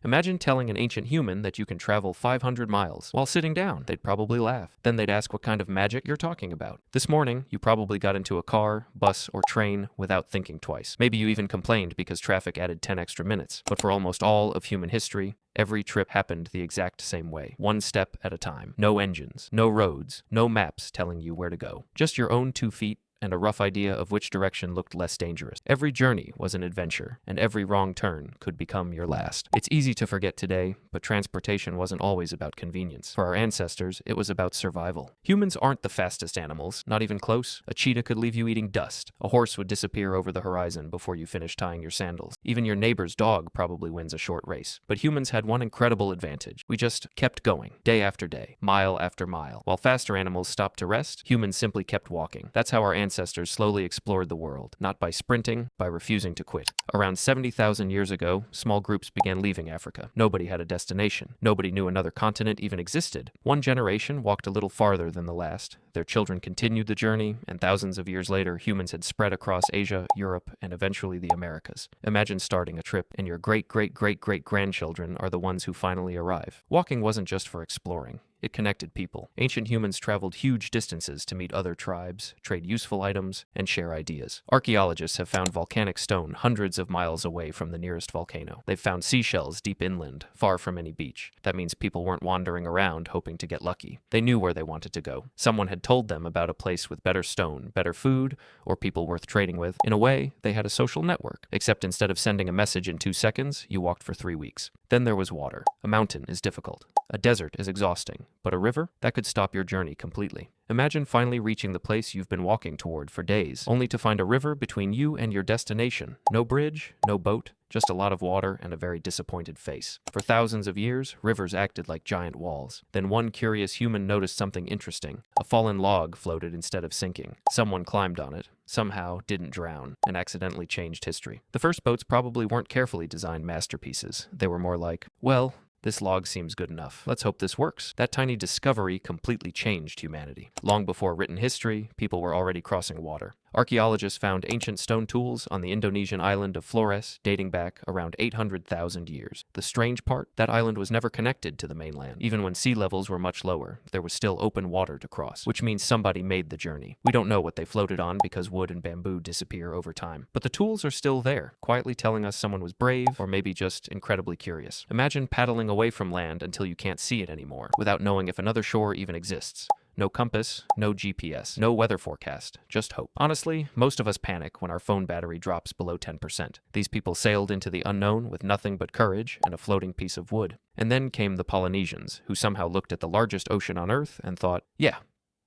Imagine telling an ancient human that you can travel 500 miles while sitting down. They'd probably laugh. Then they'd ask what kind of magic you're talking about. This morning, you probably got into a car, bus, or train without thinking twice. Maybe you even complained because traffic added 10 extra minutes. But for almost all of human history, every trip happened the exact same way, one step at a time. No engines, no roads, no maps telling you where to go. Just your own 2 feet and a rough idea of which direction looked less dangerous. Every journey was an adventure, and every wrong turn could become your last. It's easy to forget today, but transportation wasn't always about convenience. For our ancestors, it was about survival. Humans aren't the fastest animals, not even close. A cheetah could leave you eating dust. A horse would disappear over the horizon before you finish tying your sandals. Even your neighbor's dog probably wins a short race. But humans had one incredible advantage. We just kept going, day after day, mile after mile. While faster animals stopped to rest, humans simply kept walking. That's how our ancestors slowly explored the world, not by sprinting, by refusing to quit. Around 70,000 years ago, small groups began leaving Africa. Nobody had a destination. Nobody knew another continent even existed. One generation walked a little farther than the last. Their children continued the journey, and thousands of years later, humans had spread across Asia, Europe, and eventually the Americas. Imagine starting a trip, and your great-great-great-great-grandchildren are the ones who finally arrive. Walking wasn't just for exploring. It connected people. Ancient humans traveled huge distances to meet other tribes, trade useful items, and share ideas. Archaeologists have found volcanic stone hundreds of miles away from the nearest volcano. They've found seashells deep inland, far from any beach. That means people weren't wandering around hoping to get lucky. They knew where they wanted to go. Someone had told them about a place with better stone, better food, or people worth trading with. In a way, they had a social network. Except instead of sending a message in 2 seconds, you walked for 3 weeks. Then there was water. A mountain is difficult. A desert is exhausting. But a river? That could stop your journey completely. Imagine finally reaching the place you've been walking toward for days, only to find a river between you and your destination. No bridge, no boat, just a lot of water and a very disappointed face. For thousands of years, rivers acted like giant walls. Then one curious human noticed something interesting. A fallen log floated instead of sinking. Someone climbed on it, somehow didn't drown, and accidentally changed history. The first boats probably weren't carefully designed masterpieces. They were more like, well, this log seems good enough. Let's hope this works. That tiny discovery completely changed humanity. Long before written history, people were already crossing water. Archaeologists found ancient stone tools on the Indonesian island of Flores dating back around 800,000 years. The strange part, that island was never connected to the mainland. Even when sea levels were much lower, there was still open water to cross, which means somebody made the journey. We don't know what they floated on because wood and bamboo disappear over time. But the tools are still there, quietly telling us someone was brave or maybe just incredibly curious. Imagine paddling away from land until you can't see it anymore, without knowing if another shore even exists. No compass, no GPS, no weather forecast, just hope. Honestly, most of us panic when our phone battery drops below 10%. These people sailed into the unknown with nothing but courage and a floating piece of wood. And then came the Polynesians, who somehow looked at the largest ocean on Earth and thought, yeah,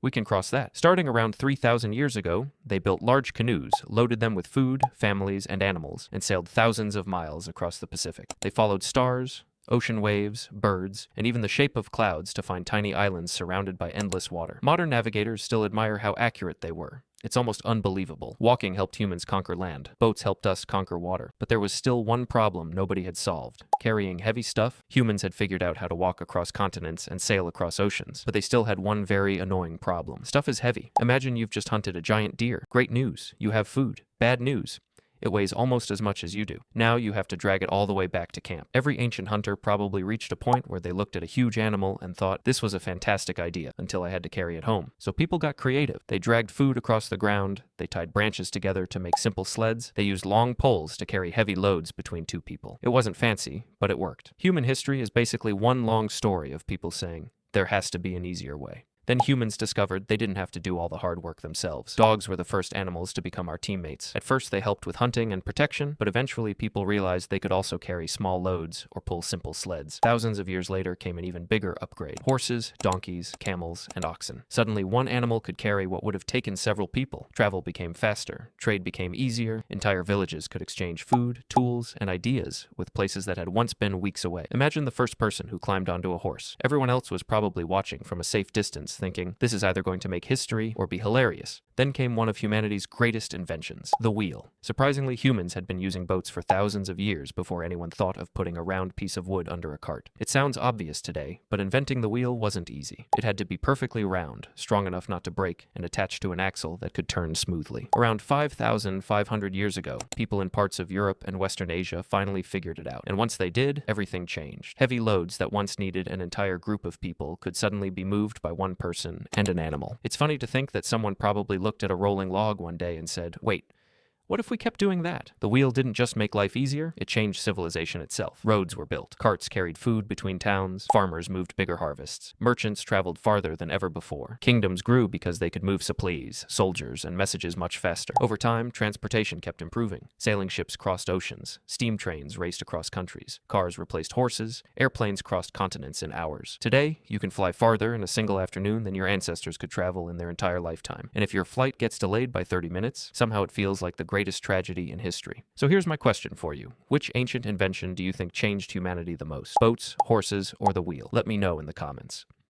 we can cross that. Starting around 3,000 years ago, they built large canoes, loaded them with food, families, and animals, and sailed thousands of miles across the Pacific. They followed stars, ocean waves, birds, and even the shape of clouds to find tiny islands surrounded by endless water. Modern navigators still admire how accurate they were. It's almost unbelievable. Walking helped humans conquer land. Boats helped us conquer water. But there was still one problem nobody had solved. Carrying heavy stuff, humans had figured out how to walk across continents and sail across oceans. But they still had one very annoying problem. Stuff is heavy. Imagine you've just hunted a giant deer. Great news. You have food. Bad news. It weighs almost as much as you do. Now you have to drag it all the way back to camp. Every ancient hunter probably reached a point where they looked at a huge animal and thought, this was a fantastic idea, until I had to carry it home. So people got creative. They dragged food across the ground. They tied branches together to make simple sleds. They used long poles to carry heavy loads between two people. It wasn't fancy, but it worked. Human history is basically one long story of people saying, there has to be an easier way. Then humans discovered they didn't have to do all the hard work themselves. Dogs were the first animals to become our teammates. At first they helped with hunting and protection, but eventually people realized they could also carry small loads or pull simple sleds. Thousands of years later came an even bigger upgrade. Horses, donkeys, camels, and oxen. Suddenly one animal could carry what would have taken several people. Travel became faster. Trade became easier. Entire villages could exchange food, tools, and ideas with places that had once been weeks away. Imagine the first person who climbed onto a horse. Everyone else was probably watching from a safe distance, thinking, this is either going to make history or be hilarious. Then came one of humanity's greatest inventions, the wheel. Surprisingly, humans had been using boats for thousands of years before anyone thought of putting a round piece of wood under a cart. It sounds obvious today, but inventing the wheel wasn't easy. It had to be perfectly round, strong enough not to break, and attached to an axle that could turn smoothly. Around 5,500 years ago, people in parts of Europe and Western Asia finally figured it out. And once they did, everything changed. Heavy loads that once needed an entire group of people could suddenly be moved by one person and an animal. It's funny to think that someone probably looked at a rolling log one day and said, "Wait, what if we kept doing that?" The wheel didn't just make life easier, it changed civilization itself. Roads were built, carts carried food between towns, farmers moved bigger harvests, merchants traveled farther than ever before. Kingdoms grew because they could move supplies, soldiers, and messages much faster. Over time, transportation kept improving. Sailing ships crossed oceans, steam trains raced across countries, cars replaced horses, airplanes crossed continents in hours. Today, you can fly farther in a single afternoon than your ancestors could travel in their entire lifetime. And if your flight gets delayed by 30 minutes, somehow it feels like the greatest tragedy in history. So here's my question for you. Which ancient invention do you think changed humanity the most? Boats, horses, or the wheel? Let me know in the comments.